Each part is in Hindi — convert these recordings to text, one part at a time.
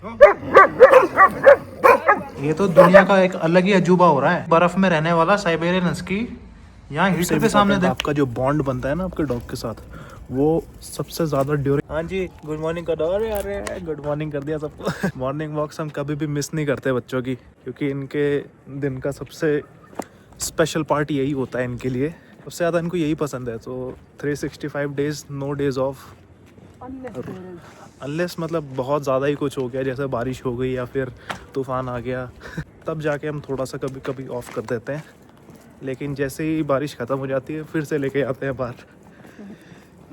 ये तो दुनिया का एक अलग ही अजूबा हो रहा है। बर्फ में रहने वाला साइबेरियन हस्की यहाँ हीटर के सामने देख। आपका जो बॉन्ड बनता है ना आपके डॉग के साथ, वो सबसे ज्यादा ड्यूरिंग। हाँ जी, गुड मॉर्निंग कर दो। अरे गुड मॉर्निंग कर दिया सबको। मॉर्निंग वॉक्स हम कभी भी मिस नहीं करते बच्चों की, क्योंकि इनके दिन का सबसे स्पेशल पार्ट यही होता है इनके लिए। सबसे ज़्यादा इनको यही पसंद है। तो 365 days, no days off, unless मतलब बहुत ज़्यादा ही कुछ हो गया, जैसे बारिश हो गई या फिर तूफ़ान आ गया तब जाके हम थोड़ा सा कभी कभी ऑफ कर देते हैं। लेकिन जैसे ही बारिश ख़त्म हो जाती है फिर से लेके आते हैं बाहर,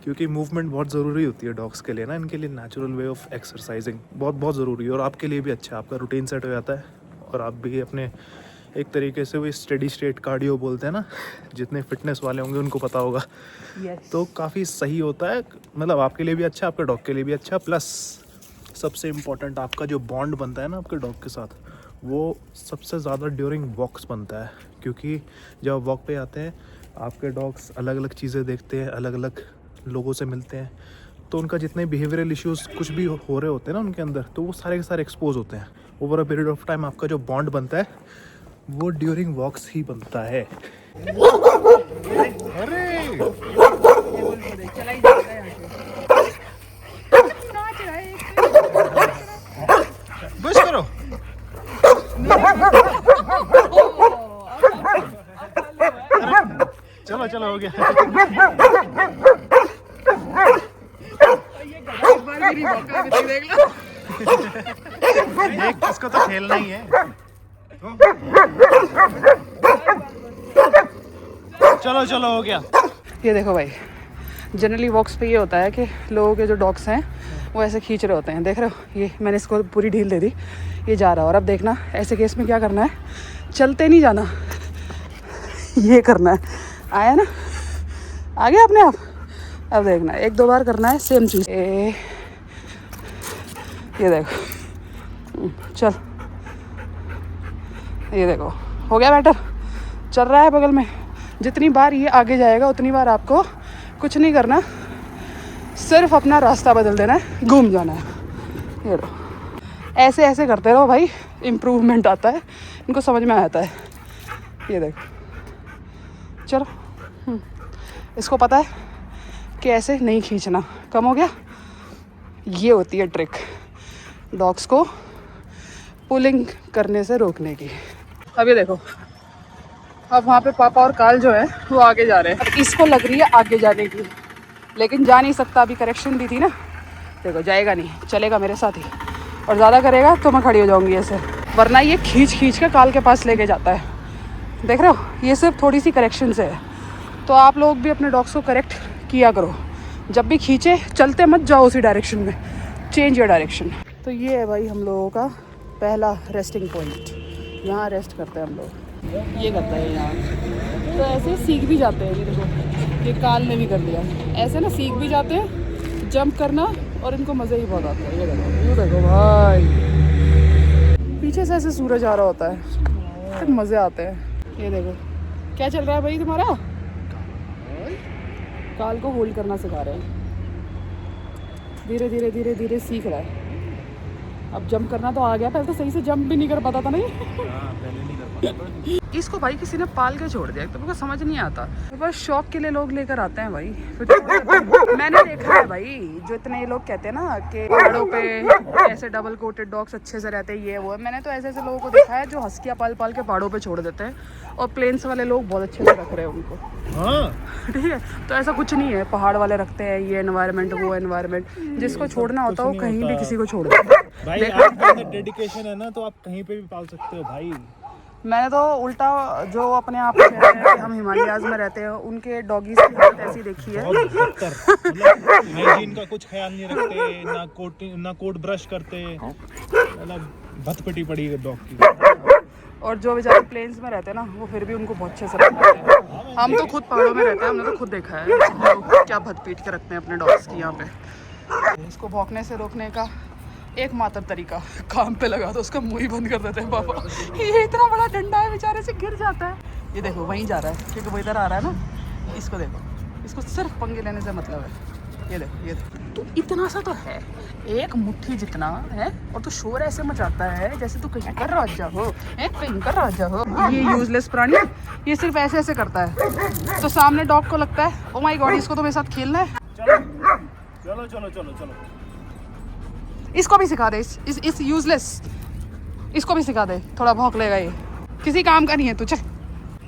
क्योंकि मूवमेंट बहुत ज़रूरी होती है डॉग्स के लिए ना। इनके लिए नेचुरल वे ऑफ एक्सरसाइजिंग बहुत बहुत ज़रूरी है, और आपके लिए भी अच्छा है। आपका रूटीन सेट हो जाता है और आप भी अपने एक तरीके से वो स्टेडी स्टेट कार्डियो बोलते हैं ना, जितने फिटनेस वाले होंगे उनको पता होगा। तो काफ़ी सही होता है, मतलब आपके लिए भी अच्छा, आपके डॉग के लिए भी अच्छा। प्लस सबसे इम्पोर्टेंट, आपका जो बॉन्ड बनता है ना आपके डॉग के साथ, वो सबसे ज़्यादा ड्यूरिंग वॉक्स बनता है। क्योंकि जब आप वॉक पे आते हैं, आपके डॉग्स अलग अलग चीज़ें देखते हैं, अलग अलग लोगों से मिलते हैं, तो उनका जितने बिहेवियरल इश्यूज़ कुछ भी हो रहे होते हैं ना उनके अंदर, तो वो सारे के सारे एक्सपोज होते हैं। Over a period of time आपका जो बॉन्ड बनता है वो ड्यूरिंग वॉक्स ही बनता है। अरे बस करो। चलो चलो हो गया। एक इसको तो खेलना ही है। चलो चलो हो गया। ये देखो भाई, जनरली वॉक्स पे ये होता है कि लोगों के जो डॉग्स हैं वो ऐसे खींच रहे होते हैं। देख रहे हो, ये मैंने इसको पूरी ढील दे दी, ये जा रहा है। और अब देखना, ऐसे केस में क्या करना है, चलते नहीं जाना, ये करना है। आया ना, आ गया अपने आप। अब देखना, एक दो बार करना है सेम चीज़। ये देखो, चल, ये देखो, हो गया बेटर, चल रहा है बगल में। जितनी बार ये आगे जाएगा उतनी बार आपको कुछ नहीं करना, सिर्फ अपना रास्ता बदल देना है, घूम जाना है। ये लो, ऐसे ऐसे करते रहो भाई, इम्प्रूवमेंट आता है, इनको समझ में आता है। ये देखो, चलो, इसको पता है कि ऐसे नहीं खींचना। कम हो गया। ये होती है ट्रिक डॉग्स को पुलिंग करने से रोकने की। अब ये देखो, अब वहाँ पे पापा और काल जो है वो आगे जा रहे हैं। अब इसको लग रही है आगे जाने की, लेकिन जा नहीं सकता, अभी करेक्शन दी थी ना। देखो, जाएगा नहीं, चलेगा मेरे साथ ही, और ज़्यादा करेगा तो मैं खड़ी हो जाऊँगी ऐसे, वरना ये खींच खींच के काल के पास लेके जाता है। देख रहे हो, ये सिर्फ थोड़ी सी करेक्शन से है। तो आप लोग भी अपने डॉग्स को करेक्ट किया करो, जब भी खींचे चलते मत जाओ उसी डायरेक्शन में, चेंज योर डायरेक्शन। तो ये है भाई हम लोगों का पहला रेस्टिंग पॉइंट, यहाँ रेस्ट करते हैं हम लोग। ये करता है यहाँ, तो ऐसे सीख भी जाते हैं। ये देखो, ये काल ने भी कर लिया, ऐसे ना सीख भी जाते हैं जंप करना, और इनको मज़े ही बहुत आते हैं। ये देखो भाई, पीछे से ऐसे सूरज आ रहा होता है, तो मज़े आते हैं। ये देखो, क्या चल रहा है भाई तुम्हारा? काल को होल्ड करना सिखा रहे हैं, धीरे धीरे धीरे धीरे सीख रहा है। अब जंप करना तो आ गया, पहले तो सही से जंप भी नहीं कर पाता था। नहीं पहले नहीं कर पाता। इसको भाई किसी ने पाल के छोड़ दिया, तो मुझे समझ नहीं आता। तो बस शौक के लिए लोग लेकर आते हैं भाई। फिर मैंने देखा है भाई, जो इतने ये लोग कहते हैं ना कि पहाड़ों पे ऐसे डबल कोटेड डॉग्स अच्छे से रहते हैं, ये वो है। मैंने तो ऐसे ऐसे लोगों को देखा है जो हस्कियाँ पाल पाल के पहाड़ों पे छोड़ देते हैं, और प्लेन्स वाले लोग बहुत अच्छे से रख रहे हैं उनको। हाँ ठीक है, तो ऐसा कुछ नहीं है, पहाड़ वाले रखते हैं ये एनवायरनमेंट वो एनवायरनमेंट, जिसको छोड़ना होता है वो कहीं भी किसी को छोड़ दे भाई। आपके डेडिकेशन है ना, तो आप कहीं पे भी पाल सकते हो भाई। मैंने तो उल्टा, जो अपने आप में कहते हैं कि हम हिमालयाज में रहते हैं, उनके डॉगीज की हालत ऐसी देखी है। हाइजीन का कुछ ख्याल नहीं रखते, ना कोट ब्रश करते, मतलब भतपटी पड़ी है डॉग की। और जो बेचारे प्लेन्स में रहते हैं ना, वो फिर भी उनको बहुत अच्छे से रखते हैं। हम तो खुद पहाड़ों में रहते हैं, हमने तो खुद देखा है लोग क्या भत पीट के रखते हैं अपने डॉग्स की यहाँ पे। इसको भौंकने से रोकने का एकमात्र तरीका, काम पे लगा दो, उसका मुंह ही बंद कर देते हैं पापा। ये इतना बड़ा डंडा है, बेचारे से गिर जाता है। ये देखो, वहीं जा रहा है, क्योंकि वो इधर आ रहा है ना। इसको देखो, इसको सिर्फ पंगे लेने से मतलब है। ये देखो, ये देखो। तो इतना सा तो है, एक मुट्ठी जितना है, और तू शोर ऐसे मचाता है जैसे तू कहीं का राजा हो, कहीं का राजा हो। ये यूजलेस प्राणी, ये सिर्फ ऐसे ऐसे करता है, तो सामने डॉग को लगता है ओ माय गॉड इसको तो मेरे साथ खेलना है। चलो चलो चलो चलो, इसको भी सिखा दे, इस यूजलेस, इसको भी सिखा दे, थोड़ा भौंक लेगा ये, किसी काम का नहीं है तू, चल।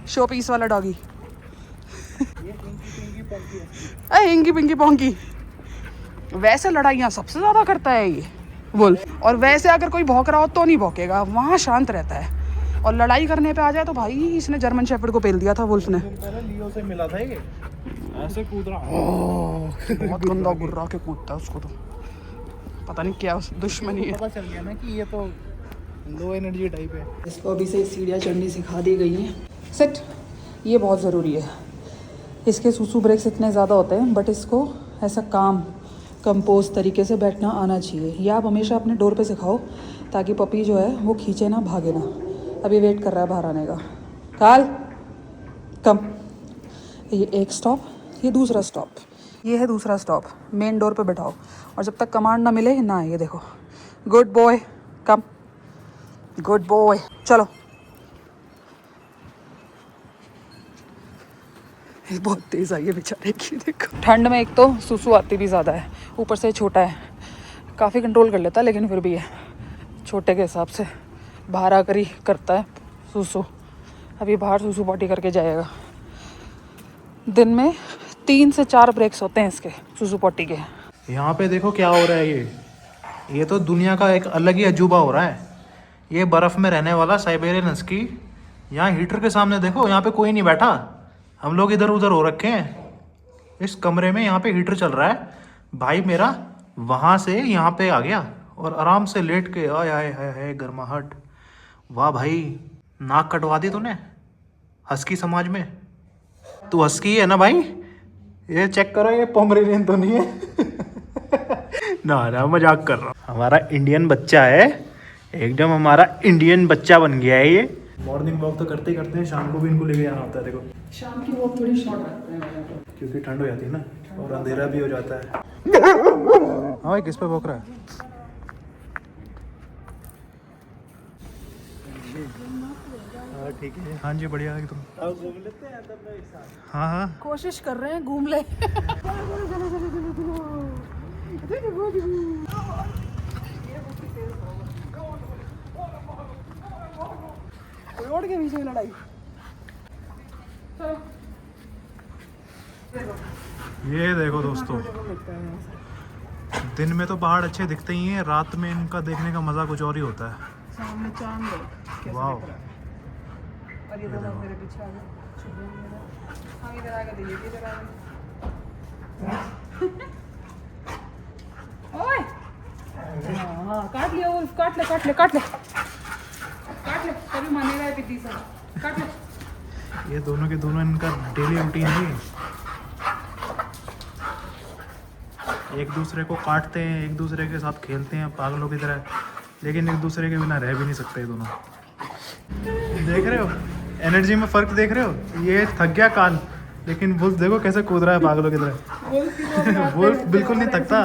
शो पीस वाला डॉगी, हिंगी पिंकी पोंकी। वैसे लड़ाइयाँ सबसे ज़्यादा करता है ये वुल्फ, और वैसे अगर कोई भौंक रहा हो तो नहीं भौंकेगा, वहाँ शांत रहता है, और लड़ाई करने पे आ जाए तो भाई इसने जर्मन शेफर्ड को पेल दिया था वुल्फ ने। लियो से मिला था ये, ऐसे कूद रहा, बहुत गंदा गुर्रा के कूदता है, उसको तो पता नहीं क्या दुश्मनी है। पता चल गया ना कि ये तो लो एनर्जी टाइप है। इसको अभी से सीढ़ियाँ चढ़नी सिखा दी गई हैं। सेट, ये बहुत ज़रूरी है। इसके सूसू ब्रेक्स इतने ज़्यादा होते हैं, बट इसको ऐसा काम कंपोज तरीके से बैठना आना चाहिए। ये आप हमेशा अपने डोर पे सिखाओ ताकि पपी जो है वो खींचे ना, भागे ना। अभी वेट कर रहा है बाहर आने का। काल कम, ये एक स्टॉप, ये दूसरा स्टॉप, ये है दूसरा स्टॉप, मेन डोर पे बैठाओ, और जब तक कमांड ना मिले ना, ये देखो, गुड बॉय कम, गुड बॉय, चलो। ये बहुत तेज आई है बेचारे की, देखो। ठंड में एक तो सुसु आती भी ज़्यादा है, ऊपर से छोटा है, काफ़ी कंट्रोल कर लेता है, लेकिन फिर भी है छोटे के हिसाब से बाहर आकर ही करता है सुसु। अभी बाहर सुसु पॉटी करके जाएगा। दिन में 3 से 4 ब्रेक्स होते हैं इसके सुसु पॉटी के। यहाँ पे देखो क्या हो रहा है, ये तो दुनिया का एक अलग ही अजूबा हो रहा है। ये बर्फ़ में रहने वाला साइबेरियन हस्की, यहाँ हीटर के सामने देखो, यहाँ पे कोई नहीं बैठा, हम लोग इधर उधर हो रखे हैं इस कमरे में। यहाँ पे हीटर चल रहा है, भाई मेरा वहाँ से यहाँ पे आ गया और आराम से लेट के, आय आय हाय गर्माहट। वाह भाई, नाक कटवा दी तूने हस्की समाज में। तू हस्की है ना भाई, ये चेक करो, ये पोमरेनियन तो नहीं है। ना मजाक कर रहा हूँ, हमारा इंडियन बच्चा है एकदम, हमारा इंडियन बच्चा बन गया है ये। मॉर्निंग वॉक तो करते ही करते हैं, शाम को भी इनको लेके जाना होता है। देखो शाम की वॉक थोड़ी शॉर्ट रखते हैं क्योंकि ठंड हो जाती है ना, और अंधेरा भी हो जाता है। हाँ भाई, किस पे भौंक रहा है? ठीक है, हाँ जी, बढ़िया है तुम। घूम लेते हैं तब एक साथ। हाँ हाँ, कोशिश कर रहे हैं घूम ले। रोड के बीच में लड़ाई। ये देखो दोस्तों, दिन में तो पहाड़ अच्छे दिखते ही हैं, रात में इनका देखने का मजा कुछ और ही होता है। सामने चांद है, वाह। और ये दोनों मेरे पीछे आ गए, हम इधर आ गए, ये इधर आ गए। ओए, हाँ काट लिया वो, काट ले काट ले काट ले काट ले, तभी मानेगा ये पिद्दी सा, काट ले। ये दोनों के दोनों इनका डेली रूटीन है, एक दूसरे को काटते हैं, एक दूसरे के साथ खेलते हैं पागलों की तरह, लेकिन एक दूसरे के बिना रह भी नहीं सकते ये दोनों। देख रहे हो एनर्जी में फ़र्क, देख रहे हो? ये थक गया काल, लेकिन वुल्फ देखो कैसे कूद रहा है पागलों की तरह। वुल्फ बिल्कुल नहीं थकता।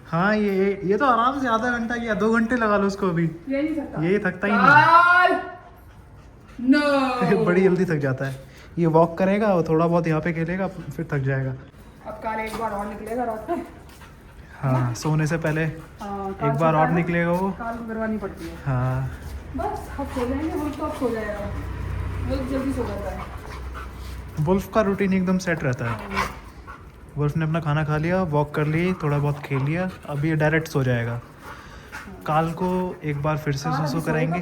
हाँ, ये तो आराम से आधा घंटा या 2 घंटे लगा लो उसको, अभी यही थकता ही नहीं। बड़ी जल्दी थक जाता है। ये वॉक करेगा और थोड़ा बहुत यहाँ पे खेलेगा, फिर थक जाएगा। अब काल एक बार और निकलेगा रात में। हाँ, सोने से पहले एक बार और निकलेगा वो। काल को करवानी पड़ती है। हाँ, बस अब सो जाएंगे, वुल्फ तो अब सो जाएगा, वुल्फ जल्दी सो जाता है। वुल्फ का रूटीन एकदम सेट रहता है। वुल्फ ने अपना खाना खा लिया, वॉक कर ली, थोड़ा बहुत खेल लिया, अब ये डायरेक्ट सो जाएगा। काल को एक बार फिर से सुसु करेंगे।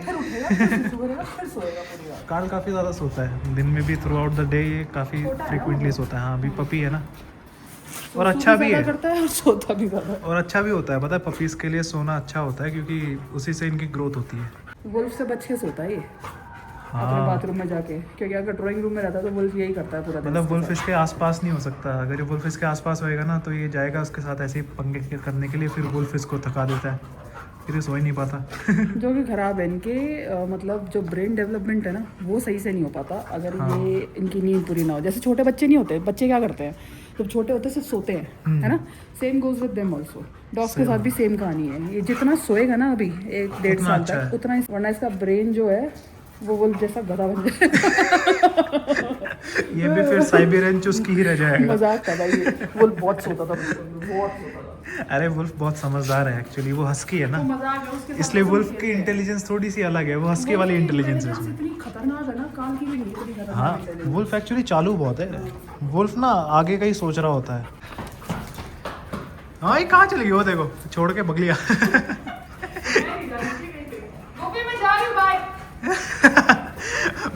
काल काफ़ी ज़्यादा सोता है, दिन में भी थ्रू आउट द डे ये काफ़ी फ्रिक्वेंटली सोता है। हाँ, अभी पपी है ना, और अच्छा भी है, करता है और सोता भी ज़्यादा, और अच्छा भी होता है। पता है, पपीज़ के लिए सोना अच्छा होता है क्योंकि उसी से इनकी ग्रोथ होती है। वुल्फ से बच के सोता है ये, हाँ, अपने बाथरूम में जाके, क्योंकि अगर ड्राइंग रूम में रहता है तो वुल्फ यही करता है पूरा दिन। मतलब वुल्फ इसके आसपास नहीं हो सकता। अगर ये वुल्फ इसके आसपास होएगा ना, तो ये जाएगा उसके साथ ऐसे ही पंगे करने के लिए, फिर वुल्फ इसको थका देता है, फिर ये सो ही नहीं पाता। जो भी ख़राब है इनके, मतलब जो ब्रेन डेवलपमेंट है ना, वो सही से नहीं हो पाता अगर ये इनकी नींद पूरी ना हो। जैसे छोटे बच्चे नहीं होते, बच्चे क्या करते हैं, जब छोटे होते सिर्फ सोते हैं, है ना। Same goes with them also. Dogs के साथ भी सेम कहानी है। ये जितना सोएगा ना अभी 1-1.5 साल अच्छा तक है। उतना वरना इसका ब्रेन जो है वो वुल्फ जैसा गधा बन जाए। ये भी फिर साइबेरियन चुस्की ही रह जाएगा। मजाक था भाई, ये वुल्फ बहुत सोता था बचपन में, बहुत सोता था। अरे वुल्फ बहुत समझदार है एक्चुअली, वो हस्की है ना, तो मजाक है उसके साथ इसलिए तो वुल्फ खेलते की हैं। इंटेलिजेंस थोड़ी सी अलग है, वो हस्की वाली वही, इंटेलिजेंस है मेरे उसमें। इतनी खतरनाक है ना, काल की भी नहीं इतनी खतरनाक हाँ intelligence। वुल्फ एक्चुअली चालू बहुत है, वुल्फ ना आगे का ही सोच रहा होता है। हाँ ये कहाँ चली गई वो देखो, छोड़ के बगलिया। गोपी मैं जा रही हूँ, बाय।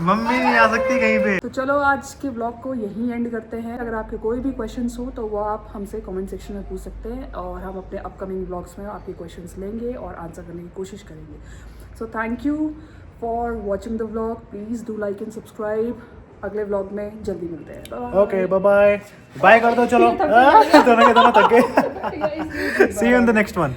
मम्मी नहीं आ सकती कहीं पे। तो चलो आज के ब्लॉग को यहीं एंड करते हैं। अगर आपके कोई भी क्वेश्चंस हो तो वो आप हमसे कमेंट सेक्शन में पूछ सकते हैं और हम अपने अपकमिंग ब्लॉग्स में आपके क्वेश्चंस लेंगे और आंसर करने की कोशिश करेंगे। So thank you for watching the vlog. Please do like and subscribe. अगले व्लॉग में जल्दी मिलते हैं। Bye-bye. Okay bye bye, bye कर दो चलो। दोनों के दोनों थक गए। See you in the next one.